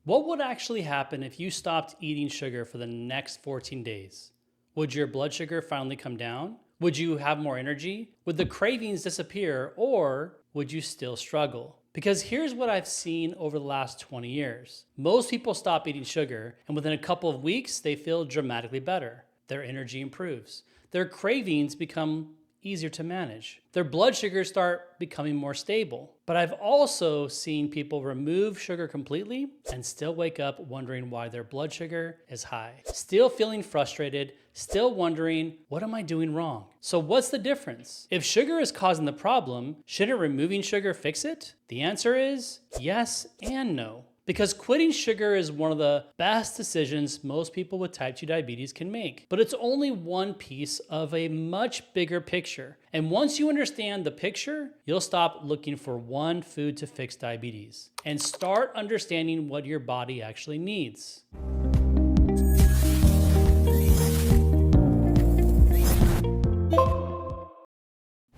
What would actually happen if you stopped eating sugar for the next 14 days? Would your blood sugar finally come down? Would you have more energy? Would the cravings disappear, or would you still struggle? Because here's what I've seen over the last 20 years. Most people stop eating sugar, and within a couple of weeks, they feel dramatically better. Their energy improves. Their cravings become easier to manage. Their blood sugars start becoming more stable. But I've also seen people remove sugar completely and still wake up wondering why their blood sugar is high. Still feeling frustrated, still wondering, what am I doing wrong? So what's the difference? If sugar is causing the problem, shouldn't removing sugar fix it? The answer is yes and no. Because quitting sugar is one of the best decisions most people with type 2 diabetes can make. But it's only one piece of a much bigger picture. And once you understand the picture, you'll stop looking for one food to fix diabetes and start understanding what your body actually needs.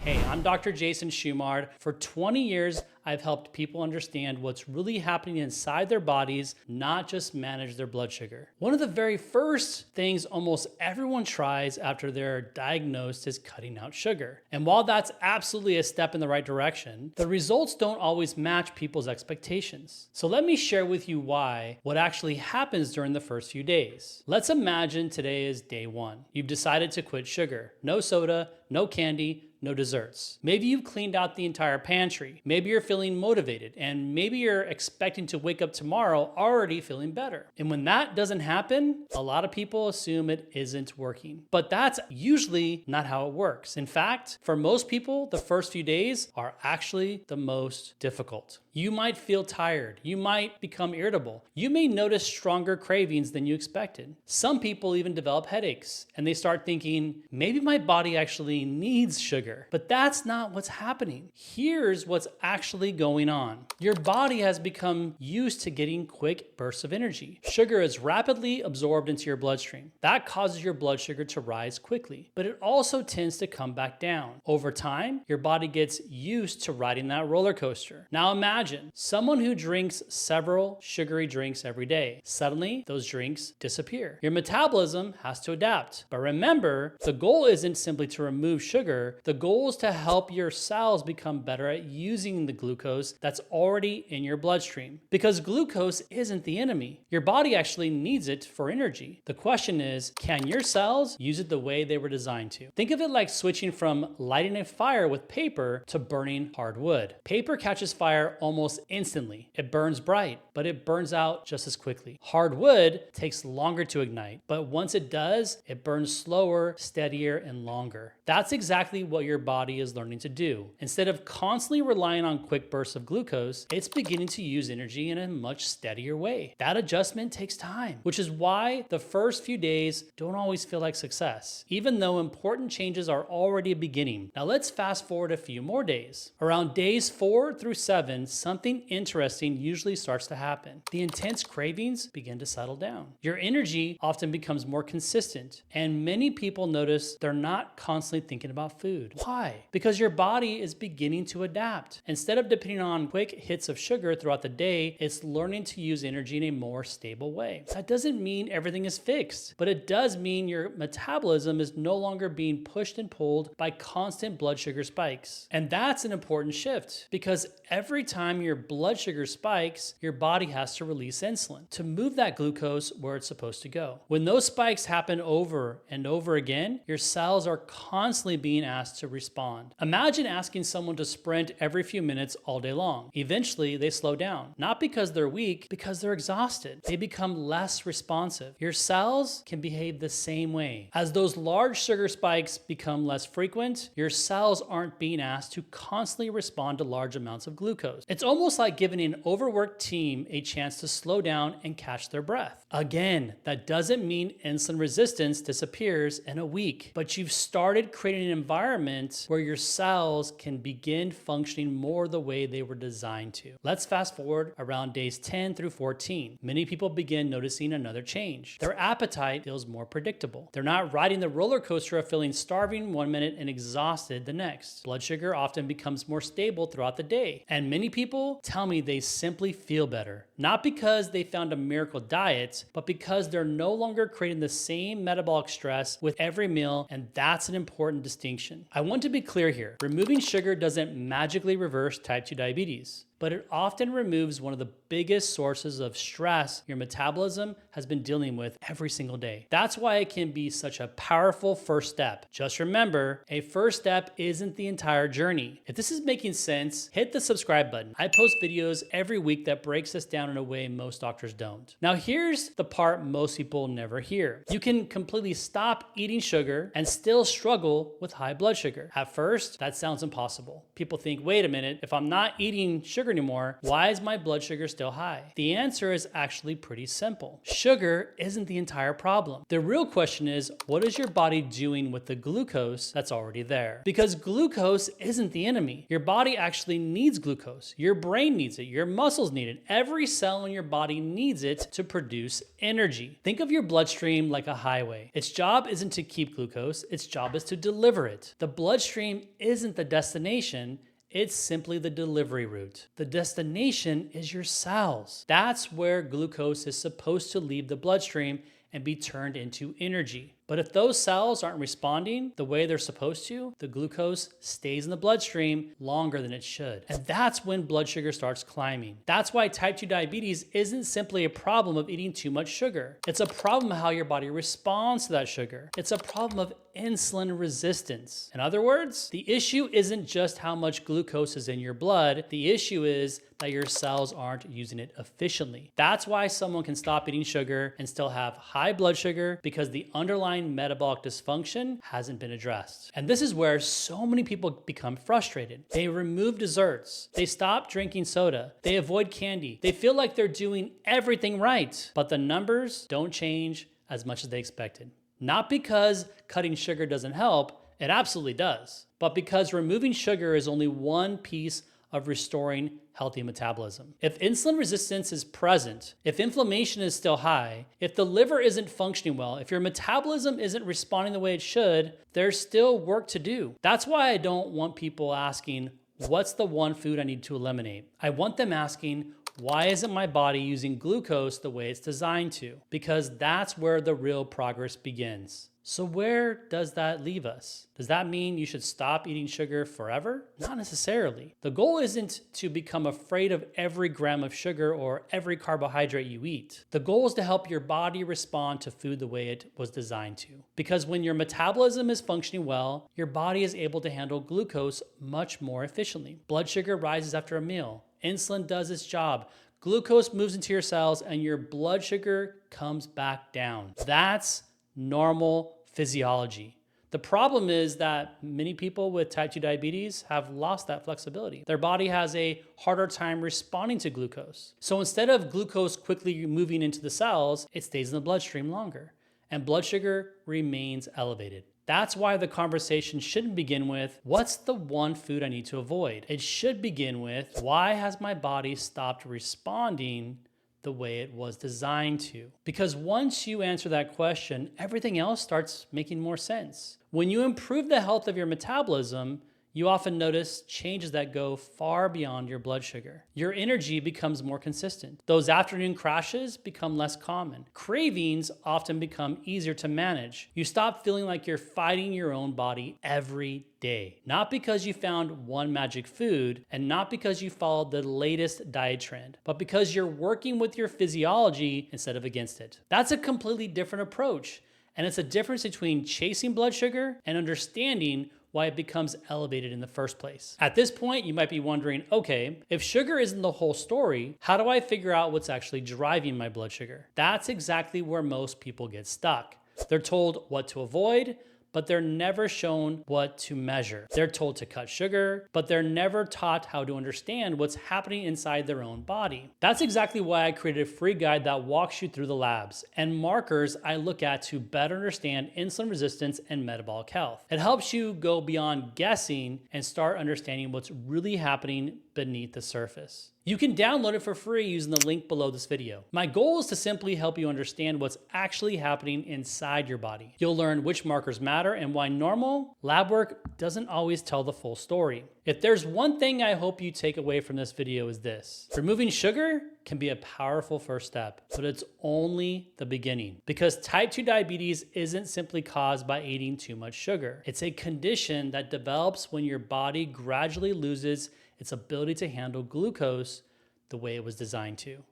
Hey, I'm Dr. Jason Shumard. For 20 years, I've helped people understand what's really happening inside their bodies, not just manage their blood sugar. One of the very first things almost everyone tries after they're diagnosed is cutting out sugar. And while that's absolutely a step in the right direction, the results don't always match people's expectations. So let me share with you what actually happens during the first few days. Let's imagine today is day 1. You've decided to quit sugar. No soda, no candy, no desserts. Maybe you've cleaned out the entire pantry. Maybe you're feeling motivated, and maybe you're expecting to wake up tomorrow already feeling better. And when that doesn't happen, a lot of people assume it isn't working. But that's usually not how it works. In fact, for most people, the first few days are actually the most difficult. You might feel tired. You might become irritable. You may notice stronger cravings than you expected. Some people even develop headaches, and they start thinking, maybe my body actually needs sugar. But that's not what's happening. Here's what's actually going on. Your body has become used to getting quick bursts of energy. Sugar is rapidly absorbed into your bloodstream. That causes your blood sugar to rise quickly, but it also tends to come back down. Over time, your body gets used to riding that roller coaster. Now imagine someone who drinks several sugary drinks every day. Suddenly, those drinks disappear. Your metabolism has to adapt. But remember, the goal isn't simply to remove sugar. The goal is to help your cells become better at using the glucose that's already in your bloodstream. Because glucose isn't the enemy. Your body actually needs it for energy. The question is, can your cells use it the way they were designed to? Think of it like switching from lighting a fire with paper to burning hard wood. Paper catches fire almost instantly. It burns bright, but it burns out just as quickly. Hard wood takes longer to ignite, but once it does, it burns slower, steadier, and longer. That's exactly what your body is learning to do. Instead of constantly relying on quick bursts of glucose, it's beginning to use energy in a much steadier way. That adjustment takes time, which is why the first few days don't always feel like success, even though important changes are already beginning. Now let's fast forward a few more days. Around days 4 through 7, something interesting usually starts to happen. The intense cravings begin to settle down. Your energy often becomes more consistent, and many people notice they're not constantly thinking about food. Why? Because your body is beginning to adapt. Instead of depending on quick hits of sugar throughout the day, it's learning to use energy in a more stable way. That doesn't mean everything is fixed, but it does mean your metabolism is no longer being pushed and pulled by constant blood sugar spikes. And that's an important shift, because every time your blood sugar spikes, your body has to release insulin to move that glucose where it's supposed to go. When those spikes happen over and over again, your cells are constantly being asked to respond. Imagine asking someone to sprint every few minutes all day long. Eventually, they slow down, not because they're weak, because they're exhausted. They become less responsive. Your cells can behave the same way. As those large sugar spikes become less frequent, your cells aren't being asked to constantly respond to large amounts of glucose. It's almost like giving an overworked team a chance to slow down and catch their breath. Again, that doesn't mean insulin resistance disappears in a week, but you've started creating an environment where your cells can begin functioning more the way they were designed to. Let's fast forward around days 10 through 14. Many people begin noticing another change. Their appetite feels more predictable. They're not riding the roller coaster of feeling starving one minute and exhausted the next. Blood sugar often becomes more stable throughout the day, and many people people tell me they simply feel better, not because they found a miracle diet, but because they're no longer creating the same metabolic stress with every meal, and that's an important distinction. I want to be clear here. Removing sugar doesn't magically reverse type 2 diabetes, but it often removes one of the biggest sources of stress your metabolism has been dealing with every single day. That's why it can be such a powerful first step. Just remember, a first step isn't the entire journey. If this is making sense, hit the subscribe button. I post videos every week that breaks this down in a way most doctors don't. Now here's the part most people never hear. You can completely stop eating sugar and still struggle with high blood sugar. At first, that sounds impossible. People think, wait a minute, if I'm not eating sugar anymore, why is my blood sugar still high? The answer is actually pretty simple. Sugar isn't the entire problem. The real question is, what is your body doing with the glucose that's already there? Because glucose isn't the enemy. Your body actually needs glucose. Your brain needs it. Your muscles need it. Every cell in your body needs it to produce energy. Think of your bloodstream like a highway. Its job isn't to keep glucose. Its job is to deliver it. The bloodstream isn't the destination. It's simply the delivery route. The destination is your cells. That's where glucose is supposed to leave the bloodstream and be turned into energy. But if those cells aren't responding the way they're supposed to, the glucose stays in the bloodstream longer than it should. And that's when blood sugar starts climbing. That's why type 2 diabetes isn't simply a problem of eating too much sugar. It's a problem of how your body responds to that sugar. It's a problem of insulin resistance. In other words, the issue isn't just how much glucose is in your blood. The issue is that your cells aren't using it efficiently. That's why someone can stop eating sugar and still have high blood sugar, because the underlying metabolic dysfunction hasn't been addressed. And this is where so many people become frustrated. They remove desserts. They stop drinking soda. They avoid candy. They feel like they're doing everything right, but the numbers don't change as much as they expected. Not because cutting sugar doesn't help, it absolutely does, but because removing sugar is only one piece of restoring healthy metabolism. If insulin resistance is present, if inflammation is still high, if the liver isn't functioning well, if your metabolism isn't responding the way it should, there's still work to do. That's why I don't want people asking, what's the one food I need to eliminate? I want them asking, why isn't my body using glucose the way it's designed to? Because that's where the real progress begins. So where does that leave us? Does that mean you should stop eating sugar forever? Not necessarily. The goal isn't to become afraid of every gram of sugar or every carbohydrate you eat. The goal is to help your body respond to food the way it was designed to. Because when your metabolism is functioning well, your body is able to handle glucose much more efficiently. Blood sugar rises after a meal. Insulin does its job. Glucose moves into your cells and your blood sugar comes back down. That's normal physiology. The problem is that many people with type 2 diabetes have lost that flexibility. Their body has a harder time responding to glucose. So instead of glucose quickly moving into the cells, it stays in the bloodstream longer, and blood sugar remains elevated. That's why the conversation shouldn't begin with, what's the one food I need to avoid? It should begin with, why has my body stopped responding the way it was designed to? Because once you answer that question, everything else starts making more sense. When you improve the health of your metabolism, you often notice changes that go far beyond your blood sugar. Your energy becomes more consistent. Those afternoon crashes become less common. Cravings often become easier to manage. You stop feeling like you're fighting your own body every day. Not because you found one magic food and not because you followed the latest diet trend, but because you're working with your physiology instead of against it. That's a completely different approach. And it's a difference between chasing blood sugar and understanding why it becomes elevated in the first place. At this point, you might be wondering, okay, if sugar isn't the whole story, how do I figure out what's actually driving my blood sugar? That's exactly where most people get stuck. They're told what to avoid, but they're never shown what to measure. They're told to cut sugar, but they're never taught how to understand what's happening inside their own body. That's exactly why I created a free guide that walks you through the labs and markers I look at to better understand insulin resistance and metabolic health. It helps you go beyond guessing and start understanding what's really happening beneath the surface. You can download it for free using the link below this video. My goal is to simply help you understand what's actually happening inside your body. You'll learn which markers matter and why normal lab work doesn't always tell the full story. If there's one thing I hope you take away from this video is this: removing sugar can be a powerful first step, but it's only the beginning. Because type 2 diabetes isn't simply caused by eating too much sugar. It's a condition that develops when your body gradually loses its ability to handle glucose the way it was designed to.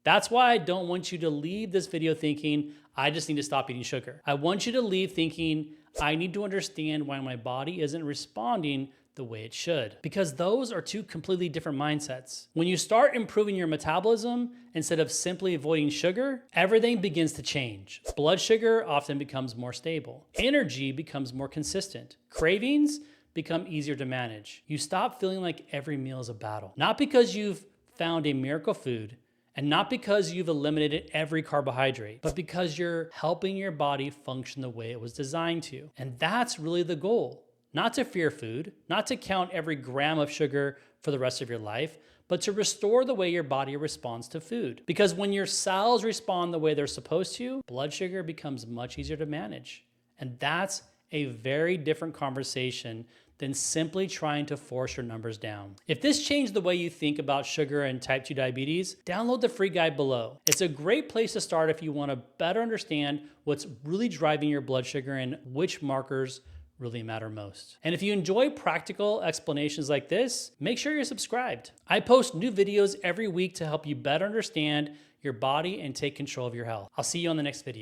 That's why I don't want you to leave this video thinking, I just need to stop eating sugar. I want you to leave thinking, I need to understand why my body isn't responding the way it should. Because those are two completely different mindsets. When you start improving your metabolism, instead of simply avoiding sugar, everything begins to change. Blood sugar often becomes more stable. Energy becomes more consistent. Cravings become easier to manage. You stop feeling like every meal is a battle. Not because you've found a miracle food, and not because you've eliminated every carbohydrate, but because you're helping your body function the way it was designed to. And that's really the goal. Not to fear food, not to count every gram of sugar for the rest of your life, but to restore the way your body responds to food. Because when your cells respond the way they're supposed to, blood sugar becomes much easier to manage. And that's a very different conversation than simply trying to force your numbers down. If this changed the way you think about sugar and type 2 diabetes, download the free guide below. It's a great place to start if you want to better understand what's really driving your blood sugar and which markers really matter most. And if you enjoy practical explanations like this, make sure you're subscribed. I post new videos every week to help you better understand your body and take control of your health. I'll see you on the next video.